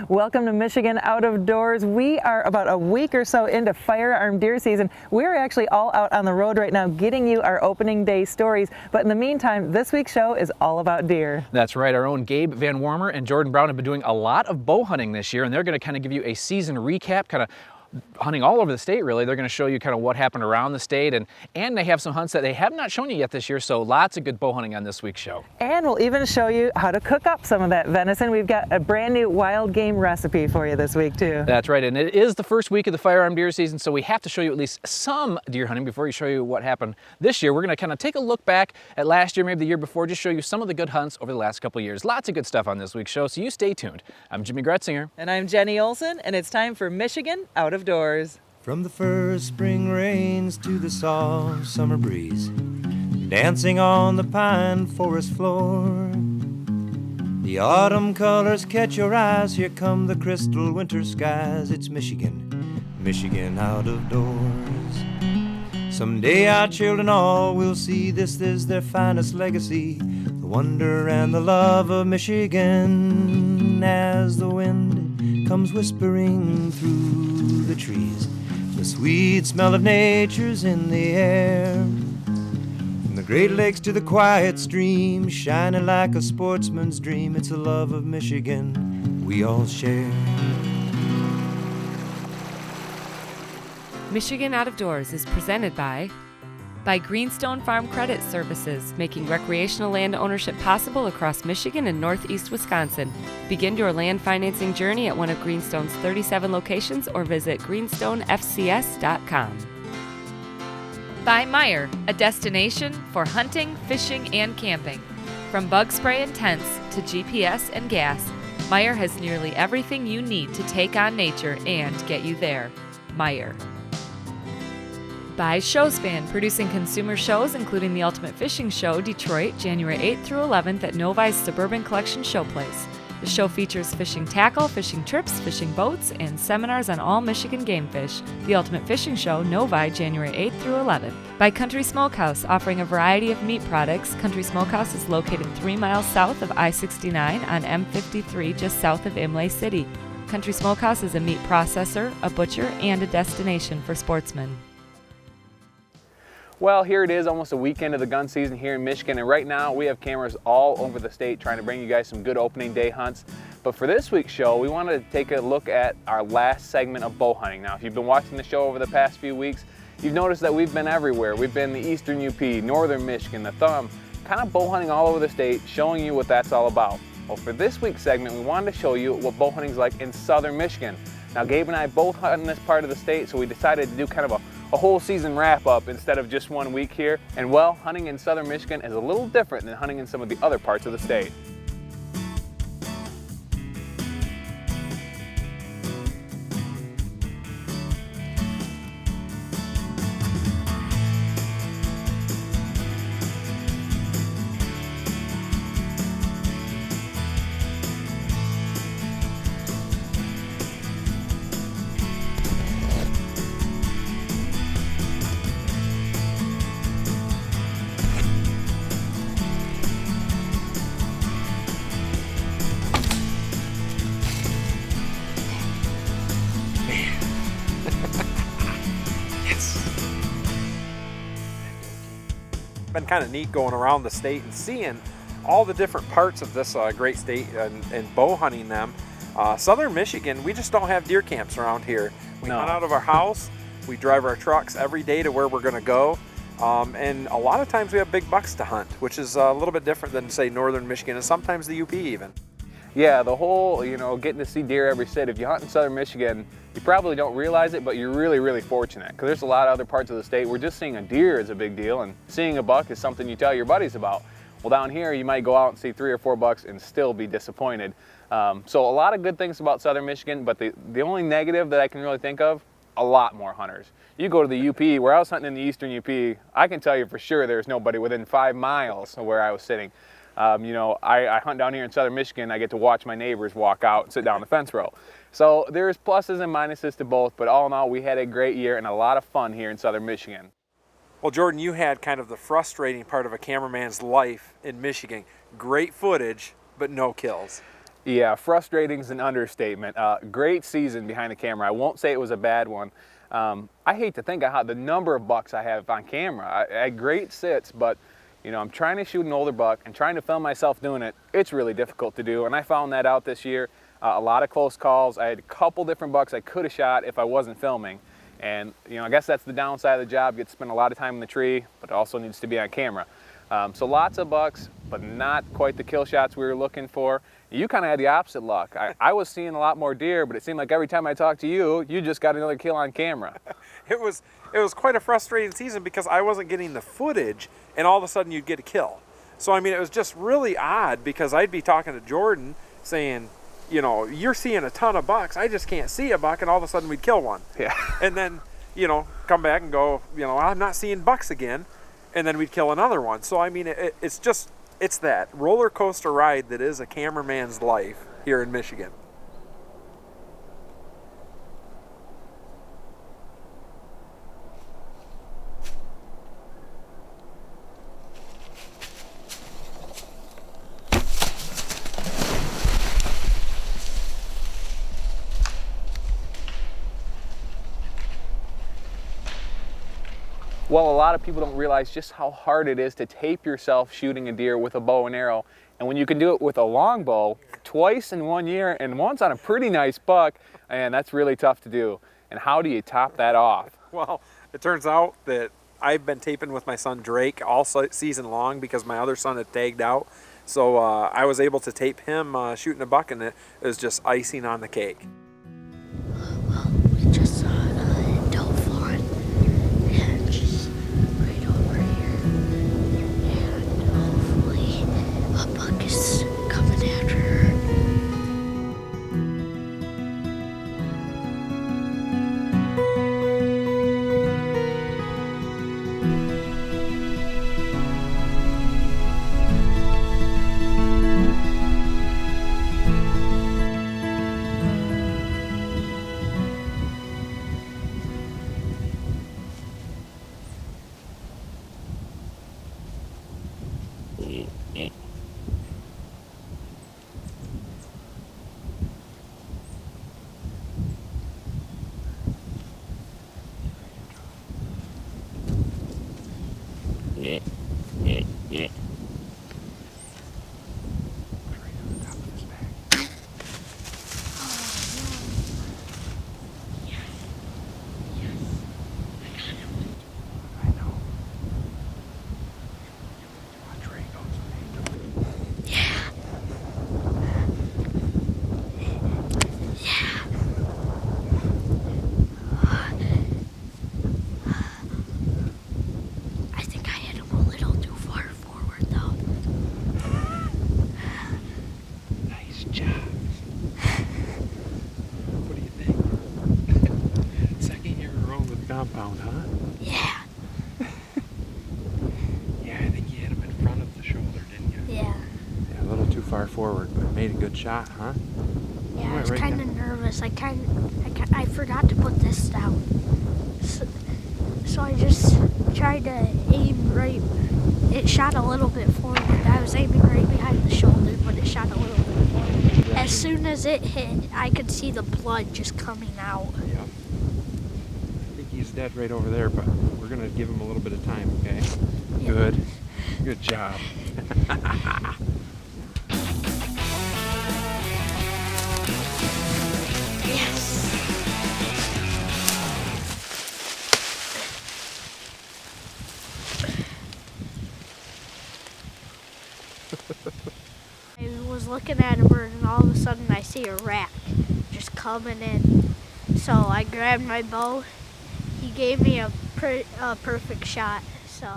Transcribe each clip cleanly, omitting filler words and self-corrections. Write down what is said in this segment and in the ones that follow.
Welcome to Michigan Out of Doors. We are about a week or so into firearm deer season. We're actually all out on the road right now getting you our opening day stories. But in the meantime, this week's show is all about deer. That's right. Our own Gabe Van Warmer and Jordan Brown have been doing a lot of bow hunting this year, and they're going to kind of give you a season recap, kind of hunting all over the state, really. They're going to show you kind of what happened around the state, and they have some hunts that they have not shown you yet this year, so lots of good bow hunting on this week's show. And we'll even show you how to cook up some of that venison. We've got a brand new wild game recipe for you this week too. That's right, and it is the first week of the firearm deer season, so we have to show you at least some deer hunting before we show you what happened this year. We're going to kind of take a look back at last year, maybe the year before, just show you some of the good hunts over the last couple of years. Lots of good stuff on this week's show, so you stay tuned. I'm Jimmy Gretzinger. And I'm Jenny Olson, and it's time for Michigan Out of Doors. From the first spring rains to the soft summer breeze, dancing on the pine forest floor, the autumn colors catch your eyes. Here come the crystal winter skies. It's Michigan, Michigan out of doors. Someday our children all will see this is their finest legacy, the wonder and the love of Michigan. As the wind comes whispering through the trees, the sweet smell of nature's in the air. From the Great Lakes to the quiet stream, shining like a sportsman's dream. It's a love of Michigan we all share. Michigan Out of Doors is presented by Greenstone Farm Credit Services, making recreational land ownership possible across Michigan and northeast Wisconsin. Begin your land financing journey at one of Greenstone's 37 locations or visit greenstonefcs.com. By Meyer, a destination for hunting, fishing, and camping. From bug spray and tents to GPS and gas, Meyer has nearly everything you need to take on nature and get you there. Meyer. By Showspan, producing consumer shows including the Ultimate Fishing Show, Detroit, January 8th through 11th at Novi's Suburban Collection Showplace. The show features fishing tackle, fishing trips, fishing boats, and seminars on all Michigan game fish. The Ultimate Fishing Show, Novi, January 8th through 11th. By Country Smokehouse, offering a variety of meat products. Country Smokehouse is located 3 miles south of I-69 on M53, just south of Imlay City. Country Smokehouse is a meat processor, a butcher, and a destination for sportsmen. Well, here it is, almost a weekend of the gun season here in Michigan, and right now we have cameras all over the state trying to bring you guys some good opening day hunts. But for this week's show, we wanted to take a look at our last segment of bow hunting. Now, if you've been watching the show over the past few weeks, you've noticed that we've been everywhere. We've been the eastern UP, northern Michigan, the Thumb, kind of bow hunting all over the state, showing you what that's all about. Well, for this week's segment, we wanted to show you what bow hunting's like in southern Michigan. Now, Gabe and I both hunt in this part of the state, so we decided to do kind of a whole season wrap-up instead of just 1 week here. And well, hunting in southern Michigan is a little different than hunting in some of the other parts of the state. Been kind of neat going around the state and seeing all the different parts of this great state and bow hunting them. Southern Michigan, we just don't have deer camps around here. We hunt out of our house, we drive our trucks every day to where we're going to go, and a lot of times we have big bucks to hunt, which is a little bit different than, say, northern Michigan and sometimes the UP even. Yeah, the whole, getting to see deer every state. If you hunt in southern Michigan, you probably don't realize it, but you're really, really fortunate because there's a lot of other parts of the state where just seeing a deer is a big deal, and seeing a buck is something you tell your buddies about. Well, down here, you might go out and see 3 or 4 bucks and still be disappointed. So a lot of good things about southern Michigan, but the only negative that I can really think of, a lot more hunters. You go to the UP, where I was hunting in the eastern UP, I can tell you for sure there's nobody within 5 miles of where I was sitting. I hunt down here in southern Michigan. I get to watch my neighbors walk out and sit down the fence row. So there's pluses and minuses to both, but all in all, we had a great year and a lot of fun here in southern Michigan. Well, Jordan, you had kind of the frustrating part of a cameraman's life in Michigan. Great footage, but no kills. Yeah, frustrating is an understatement. Great season behind the camera. I won't say it was a bad one. I hate to think of how the number of bucks I have on camera. I had great sits, but you know, I'm trying to shoot an older buck and trying to film myself doing it. It's really difficult to do, and I found that out this year. A lot of close calls. I had a couple different bucks I could have shot if I wasn't filming. And you know, I guess that's the downside of the job. You get to spend a lot of time in the tree, but it also needs to be on camera. So lots of bucks, but not quite the kill shots we were looking for. You kind of had the opposite luck. I was seeing a lot more deer, but it seemed like every time I talked to you, you just got another kill on camera. It was quite a frustrating season because I wasn't getting the footage, and all of a sudden you'd get a kill. So I mean, it was just really odd because I'd be talking to Jordan saying, you know, you're seeing a ton of bucks, I just can't see a buck, and all of a sudden we'd kill one. Yeah. And then, you know, come back and go, you know, I'm not seeing bucks again, and then we'd kill another one. So I mean, it's that roller coaster ride that is a cameraman's life here in Michigan. Well, a lot of people don't realize just how hard it is to tape yourself shooting a deer with a bow and arrow. And when you can do it with a long bow, twice in 1 year, and once on a pretty nice buck, and that's really tough to do. And how do you top that off? Well, it turns out that I've been taping with my son Drake all season long because my other son had tagged out. So I was able to tape him shooting a buck, and it was just icing on the cake. Well, we just saw a doe fawn, and she's right over here. And hopefully a buck is coming after her. Compound, huh? Yeah. Yeah, I think you hit him in front of the shoulder, didn't you? Yeah. Yeah, a little too far forward, but made a good shot, huh? Yeah, I was right kind of nervous. I forgot to put this down. So I just tried to aim right. It shot a little bit forward. I was aiming right behind the shoulder, but it shot a little bit forward. As soon as it hit, I could see the blood just coming out. Yep. I think he's dead right over there, but we're gonna give him a little bit of time, okay? Yeah. Good. Good job. Yes. I was looking at a bird, and all of a sudden I see a rat just coming in. So I grabbed my bow. He gave me a perfect shot. So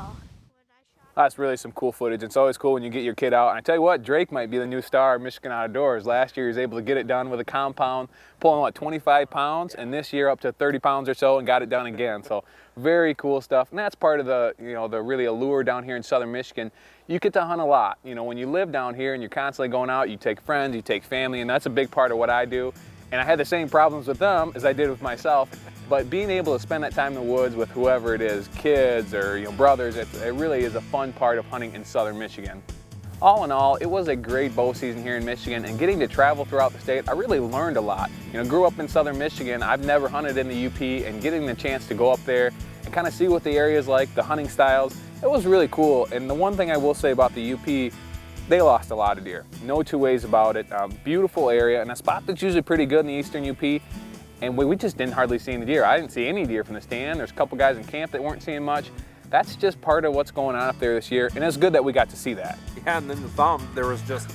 That's really some cool footage. It's always cool when you get your kid out. And I tell you what, Drake might be the new star of Michigan Out of Doors. Last year he was able to get it done with a compound, pulling what, 25 pounds, and this year up to 30 pounds or so, and got it done again. So very cool stuff. And that's part of the, the really allure down here in southern Michigan. You get to hunt a lot. When you live down here and you're constantly going out, you take friends, you take family, and that's a big part of what I do. And I had the same problems with them as I did with myself. But being able to spend that time in the woods with whoever it is, kids or brothers, it really is a fun part of hunting in southern Michigan. all in all, it was a great bow season here in Michigan, and getting to travel throughout the state, I really learned a lot. You know, grew up in southern Michigan, I've never hunted in the UP, and getting the chance to go up there and kind of see what the area is like, the hunting styles, it was really cool. And the one thing I will say about the UP, they lost a lot of deer. No two ways about it. Beautiful area, and a spot that's usually pretty good in the eastern UP, and we just didn't hardly see any deer. I didn't see any deer from the stand. There's a couple guys in camp that weren't seeing much. That's just part of what's going on up there this year, and it's good that we got to see that. Yeah, and then the thumb, there was just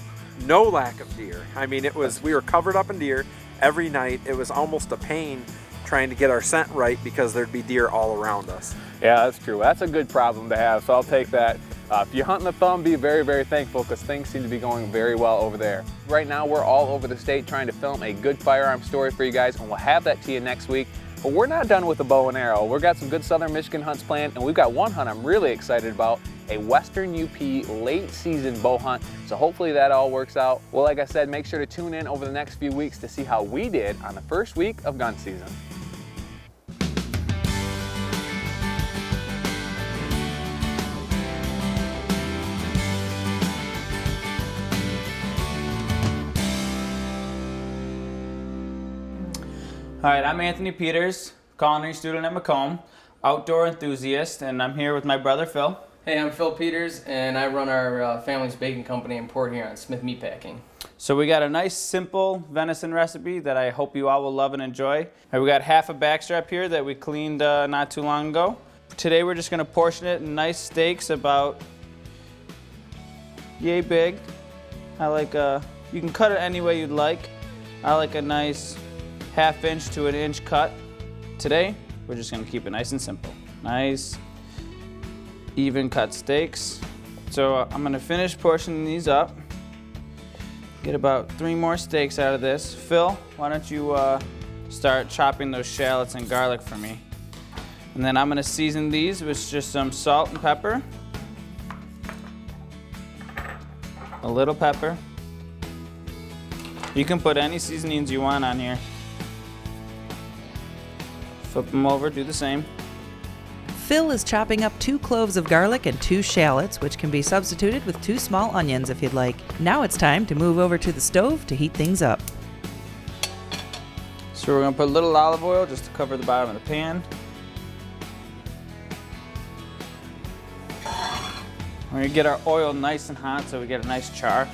no lack of deer. I mean, we were covered up in deer every night. It was almost a pain trying to get our scent right because there'd be deer all around us. Yeah, that's true. That's a good problem to have, so I'll take that. If you're hunting the thumb, be very, very thankful because things seem to be going very well over there. Right now, we're all over the state trying to film a good firearm story for you guys, and we'll have that to you next week. But we're not done with the bow and arrow. We've got some good southern Michigan hunts planned, and we've got one hunt I'm really excited about, a western UP late season bow hunt. So hopefully that all works out. Well, like I said, make sure to tune in over the next few weeks to see how we did on the first week of gun season. All right, I'm Anthony Peters, culinary student at Macomb, outdoor enthusiast, and I'm here with my brother Phil. Hey, I'm Phil Peters, and I run our family's baking company in Port Huron, Smith Meatpacking. So we got a nice, simple venison recipe that I hope you all will love and enjoy. And we got half a backstrap here that we cleaned not too long ago. Today we're just gonna portion it in nice steaks about yay big. I like, you can cut it any way you'd like. I like a nice 1/2 inch to 1 inch cut. Today, we're just gonna keep it nice and simple. Nice, even cut steaks. So I'm gonna finish portioning these up. Get about 3 more steaks out of this. Phil, why don't you start chopping those shallots and garlic for me. And then I'm gonna season these with just some salt and pepper. A little pepper. You can put any seasonings you want on here. Flip them over, do the same. Phil is chopping up 2 cloves of garlic and 2 shallots, which can be substituted with 2 small onions if you'd like. Now it's time to move over to the stove to heat things up. So we're gonna put a little olive oil just to cover the bottom of the pan. We're gonna get our oil nice and hot so we get a nice char.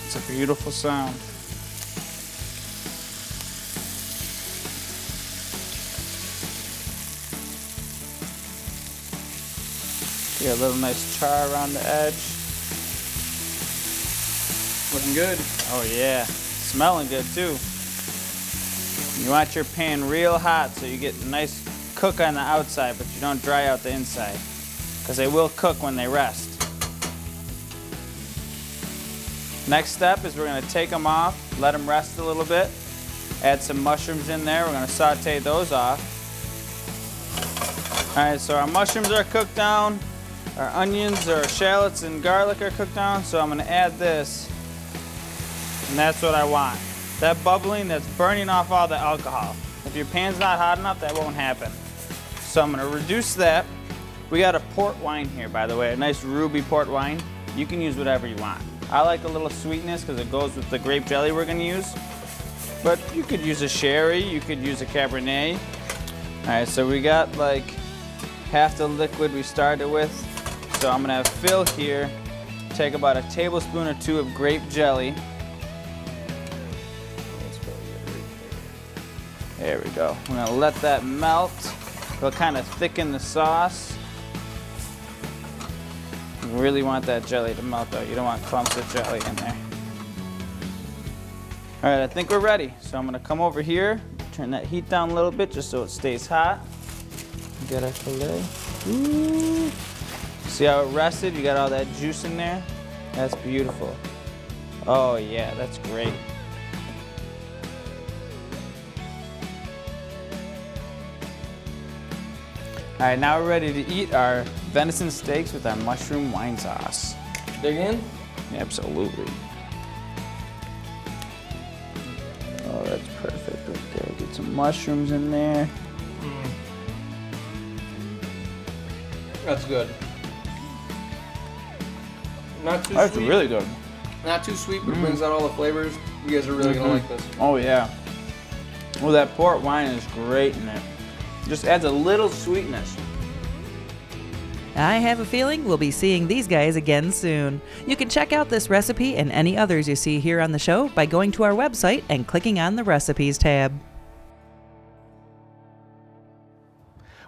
It's a beautiful sound. Get a little nice char around the edge. Looking good. Oh yeah, smelling good too. You want your pan real hot so you get a nice cook on the outside, but you don't dry out the inside, because they will cook when they rest. Next step is we're gonna take them off, let them rest a little bit, add some mushrooms in there. We're gonna saute those off. All right, so our mushrooms are cooked down, our onions, our shallots and garlic are cooked down, so I'm gonna add this, and that's what I want. That bubbling, that's burning off all the alcohol. If your pan's not hot enough, that won't happen. So I'm gonna reduce that. We got a port wine here, by the way, a nice ruby port wine. You can use whatever you want. I like a little sweetness because it goes with the grape jelly we're gonna use. But you could use a sherry, you could use a Cabernet. All right, so we got like half the liquid we started with. So I'm gonna have Phil here take about a tablespoon or 2 of grape jelly. There we go. We're gonna let that melt. It'll kind of thicken the sauce. You really want that jelly to melt though. You don't want clumps of jelly in there. All right, I think we're ready. So I'm gonna come over here, turn that heat down a little bit just so it stays hot. Get our filet. Ooh. See how it rested? You got all that juice in there? That's beautiful. Oh yeah, that's great. All right, now we're ready to eat our venison steaks with our mushroom wine sauce. Dig in? Absolutely. Oh, that's perfect right there. Get some mushrooms in there. That's good. Not too That's sweet. really good. Not too sweet, but it brings out all the flavors. You guys are really gonna like this. Oh yeah. Well, that port wine is great in it. Just adds a little sweetness. I have a feeling we'll be seeing these guys again soon. You can check out this recipe and any others you see here on the show by going to our website and clicking on the Recipes tab.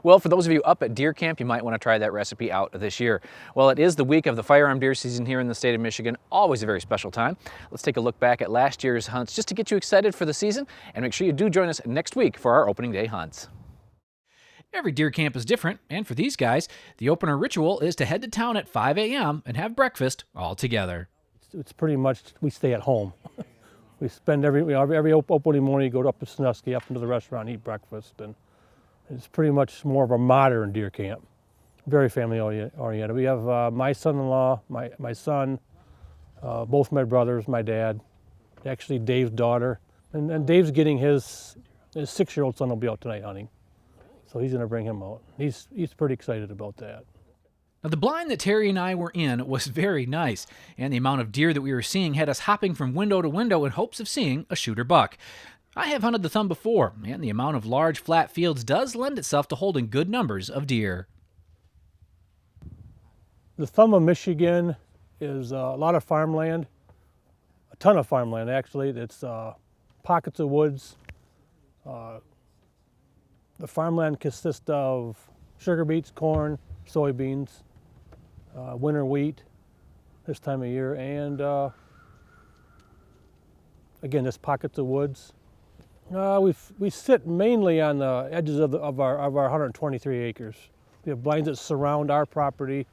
Well, for those of you up at deer camp, you might want to try that recipe out this year. Well, it is the week of the firearm deer season here in the state of Michigan, always a very special time. Let's take a look back at last year's hunts just to get you excited for the season, and make sure you do join us next week for our opening day hunts. Every deer camp is different, and for these guys, the opener ritual is to head to town at 5 a.m. and have breakfast all together. It's pretty much, we stay at home. We spend every opening morning, you go up to Sandusky, up into the restaurant, eat breakfast, and it's pretty much more of a modern deer camp. Very family oriented. We have my son-in-law, my son, both my brothers, my dad, actually Dave's daughter, and Dave's getting his 6-year-old son will be out tonight hunting. So he's gonna bring him out. He's pretty excited about that. Now, the blind that Terry and I were in was very nice, and the amount of deer that we were seeing had us hopping from window to window in hopes of seeing a shooter buck. I have hunted the thumb before, and the amount of large flat fields does lend itself to holding good numbers of deer. The thumb of Michigan is a lot of farmland, a ton of farmland actually. It's pockets of woods. The farmland consists of sugar beets, corn, soybeans, winter wheat this time of year, and again, just pockets of woods. We sit mainly on the edges of our 123 acres. We have blinds that surround our property.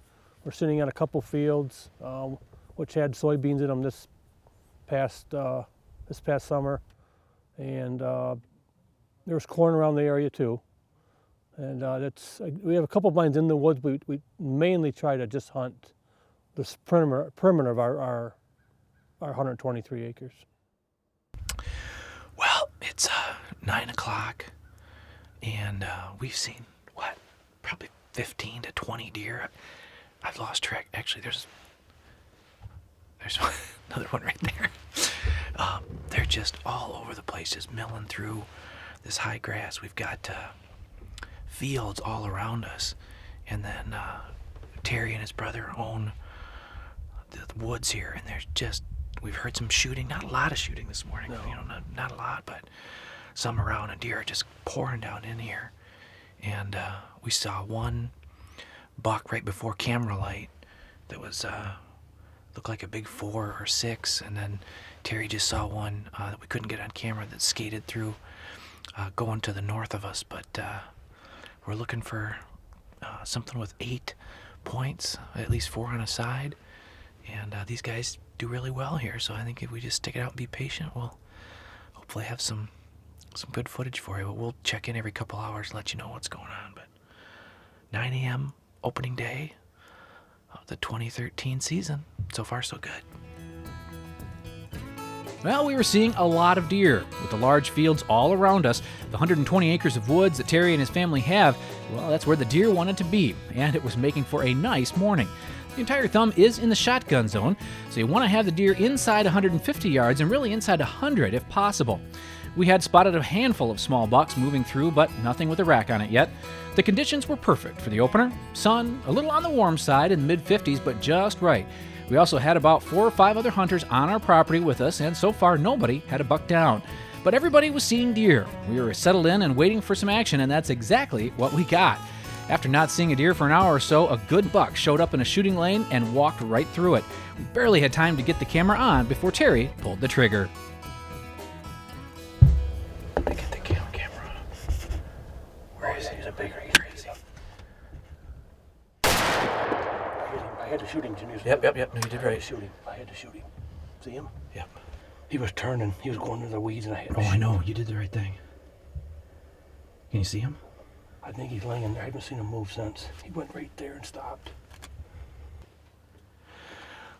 We're sitting on a couple fields which had soybeans in them this past summer, and there's corn around the area too. And we have a couple blinds in the woods. We mainly try to just hunt the perimeter of our 123 acres. Well, it's 9 o'clock, and we've seen, probably 15 to 20 deer. I've lost track. Actually, there's another one right there. They're just all over the place, just milling through this high grass. We've got fields all around us, and then Terry and his brother own the woods here, and there's just, we've heard some shooting. Not a lot of shooting this morning. No. Not a lot, but some around, and deer are just pouring down in here. And we saw one buck right before camera light that was looked like a big 4 or 6, and then Terry just saw one that we couldn't get on camera that skated through going to the north of us, but we're looking for something with 8 points, at least 4 on a side, and these guys do really well here, so I think if we just stick it out and be patient, we'll hopefully have some good footage for you. But we'll check in every couple hours and let you know what's going on. But 9 a.m. opening day of the 2013 season. So far, so good. Well, we were seeing a lot of deer. With the large fields all around us, the 120 acres of woods that Terry and his family have, well, that's where the deer wanted to be, and it was making for a nice morning. The entire thumb is in the shotgun zone, so you want to have the deer inside 150 yards and really inside 100 if possible. We had spotted a handful of small bucks moving through, but nothing with a rack on it yet. The conditions were perfect for the opener. Sun, a little on the warm side in the mid-50s, but just right. We also had about 4 or 5 other hunters on our property with us, and so far nobody had a buck down. But everybody was seeing deer. We were settled in and waiting for some action, and that's exactly what we got. After not seeing a deer for an hour or so, a good buck showed up in a shooting lane and walked right through it. We barely had time to get the camera on before Terry pulled the trigger. Get the camera on. Where is he? He's a big crazy. I had to shoot him, Jimmy. Yep. No, you did right. I had to shoot him. See him? Yep. He was turning. He was going to the weeds, and I had to Oh, shoot I know. him. You did the right thing. Can you see him? I think he's laying there. I haven't seen him move since. He went right there and stopped.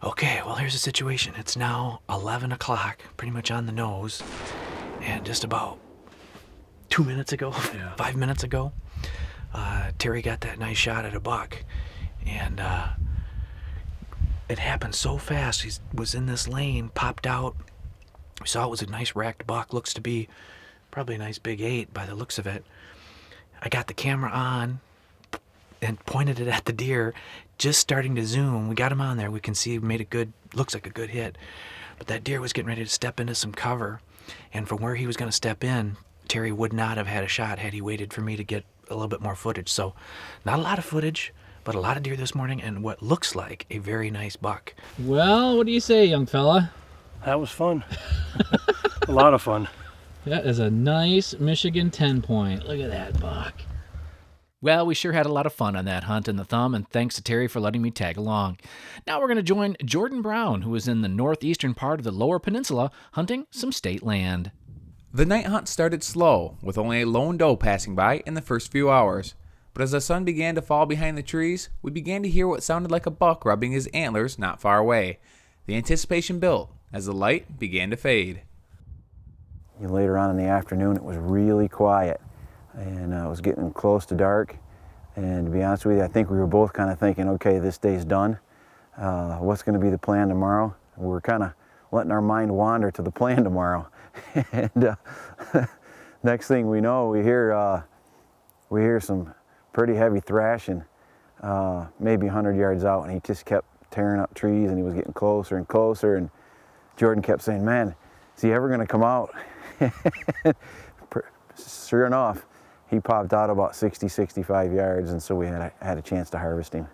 Okay, well, here's the situation. It's now 11 o'clock, pretty much on the nose, and just about 2 minutes ago, 5 minutes ago, Terry got that nice shot at a buck, And it happened so fast. He was in this lane, popped out. We saw it was a nice racked buck. Looks to be probably a nice big 8 by the looks of it. I got the camera on and pointed it at the deer, just starting to zoom. We got him on there. We can see he made a good, looks like a good hit. But that deer was getting ready to step into some cover. And from where he was going to step in, Terry would not have had a shot had he waited for me to get a little bit more footage. So not a lot of footage, but a lot of deer this morning and what looks like a very nice buck. Well, what do you say, young fella? That was fun. A lot of fun. That is a nice Michigan 10-point. Look at that buck. Well, we sure had a lot of fun on that hunt in the Thumb, and thanks to Terry for letting me tag along. Now we're going to join Jordan Brown, who is in the northeastern part of the Lower Peninsula, hunting some state land. The night hunt started slow, with only a lone doe passing by in the first few hours. But as the sun began to fall behind the trees, we began to hear what sounded like a buck rubbing his antlers not far away. The anticipation built as the light began to fade. Later on in the afternoon, it was really quiet, and it was getting close to dark. And to be honest with you, I think we were both kind of thinking, okay, this day's done. What's going to be the plan tomorrow? We were kind of letting our mind wander to the plan tomorrow. And next thing we know, we hear some pretty heavy thrashing, maybe 100 yards out, and he just kept tearing up trees, and he was getting closer and closer, and Jordan kept saying, man, is he ever going to come out? Sure enough, he popped out about 60, 65 yards, and so we had a chance to harvest him.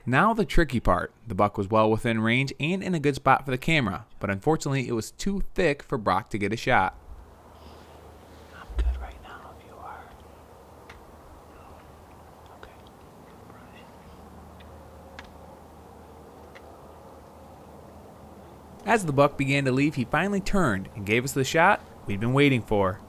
Now the tricky part. The buck was well within range and in a good spot for the camera, but unfortunately it was too thick for Brock to get a shot. I'm good right now if you are. Okay. As the buck began to leave, he finally turned and gave us the shot we'd been waiting for.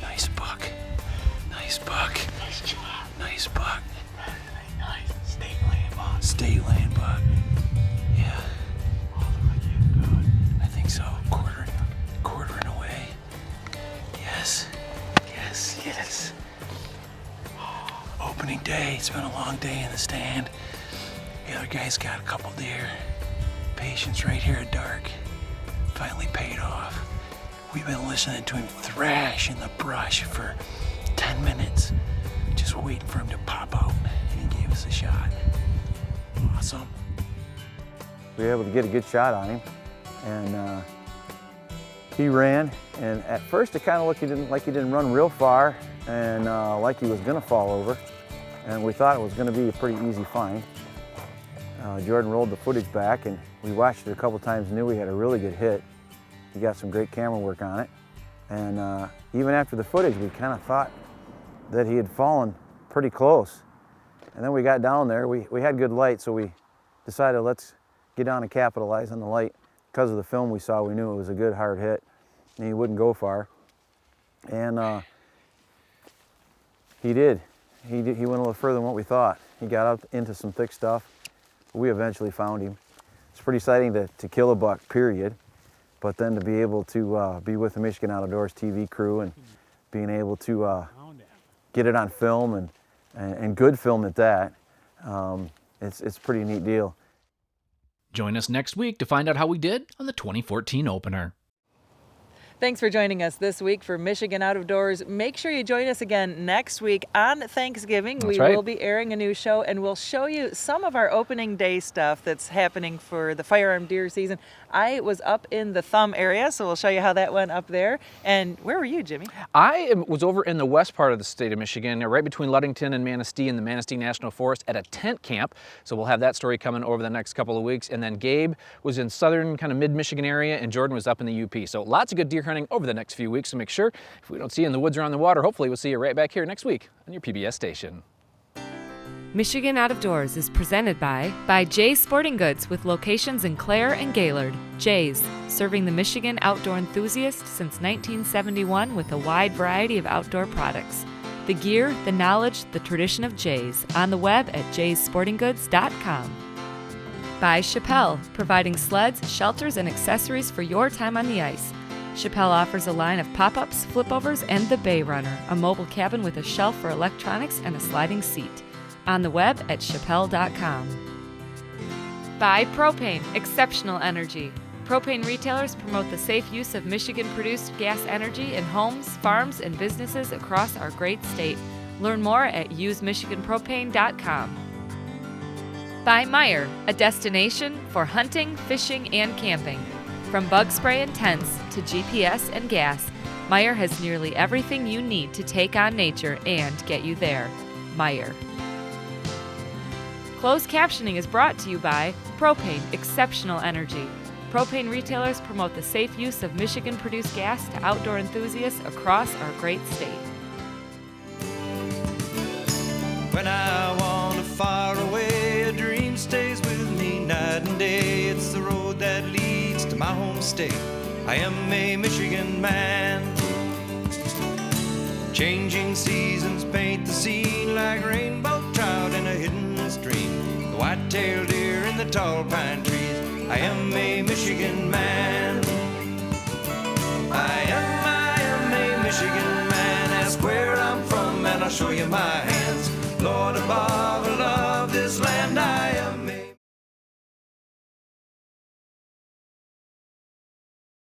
Nice buck. Nice buck. Nice job. Nice buck. Nice. State land buck. State land buck. Yeah, All the way in, good. I think so. Quartering away. Yes. Yes, yes. Opening day. It's been a long day in the stand. The other guy's got a couple deer. Patience right here at dark. Finally paid off. We've been listening to him thrash in the brush for 10 minutes, just waiting for him to pop out, and he gave us a shot. Awesome. We were able to get a good shot on him, and he ran, and at first it kind of looked like he didn't run real far, and like he was going to fall over, and we thought it was going to be a pretty easy find. Jordan rolled the footage back, and we watched it a couple times and knew we had a really good hit. He got some great camera work on it, and even after the footage, we kind of thought that he had fallen pretty close. And then we got down there, we had good light, so we decided let's get down and capitalize on the light. Because of the film we saw, we knew it was a good hard hit, and he wouldn't go far. And he did. He went a little further than what we thought. He got up into some thick stuff. We eventually found him. It's pretty exciting to kill a buck, period. But then to be able to be with the Michigan Out of Doors TV crew and being able to get it on film and good film at that, it's a pretty neat deal. Join us next week to find out how we did on the 2014 opener. Thanks for joining us this week for Michigan Out of Doors. Make sure you join us again next week on Thanksgiving. That's we right. will be airing a new show, and we'll show you some of our opening day stuff that's happening for the firearm deer season. I was up in the Thumb area, so we'll show you how that went up there. And where were you, Jimmy? I was over in the west part of the state of Michigan, right between Ludington and Manistee in the Manistee National Forest at a tent camp. So we'll have that story coming over the next couple of weeks. And then Gabe was in southern kind of mid-Michigan area, and Jordan was up in the UP. So lots of good deer hunting over the next few weeks, so make sure if we don't see you in the woods or on the water, hopefully we'll see you right back here next week on your PBS station. Michigan Out of Doors is presented by Jay's Sporting Goods with locations in Clare and Gaylord. Jay's, serving the Michigan outdoor enthusiast since 1971 with a wide variety of outdoor products. The gear, the knowledge, the tradition of Jay's, on the web at jayssportinggoods.com. By Chappelle, providing sleds, shelters, and accessories for your time on the ice. Chappelle offers a line of pop-ups, flipovers, and the Bay Runner, a mobile cabin with a shelf for electronics and a sliding seat. On the web at chappelle.com. By Propane, exceptional energy. Propane retailers promote the safe use of Michigan-produced gas energy in homes, farms, and businesses across our great state. Learn more at usemichiganpropane.com. By Meyer, a destination for hunting, fishing, and camping. From bug spray and tents to GPS and gas, Meyer has nearly everything you need to take on nature and get you there. Meyer. Closed captioning is brought to you by Propane, exceptional energy. Propane retailers promote the safe use of Michigan-produced gas to outdoor enthusiasts across our great state. When I wander far away, a dream stays with me night and day. It's the road that leads to my home state. I am a Michigan man. Changing seasons paint the scene like rainbow trout in a hidden stream. The white-tailed deer in the tall pine trees. I am a Michigan man. I am a Michigan man. Ask where I'm from and I'll show you my hand.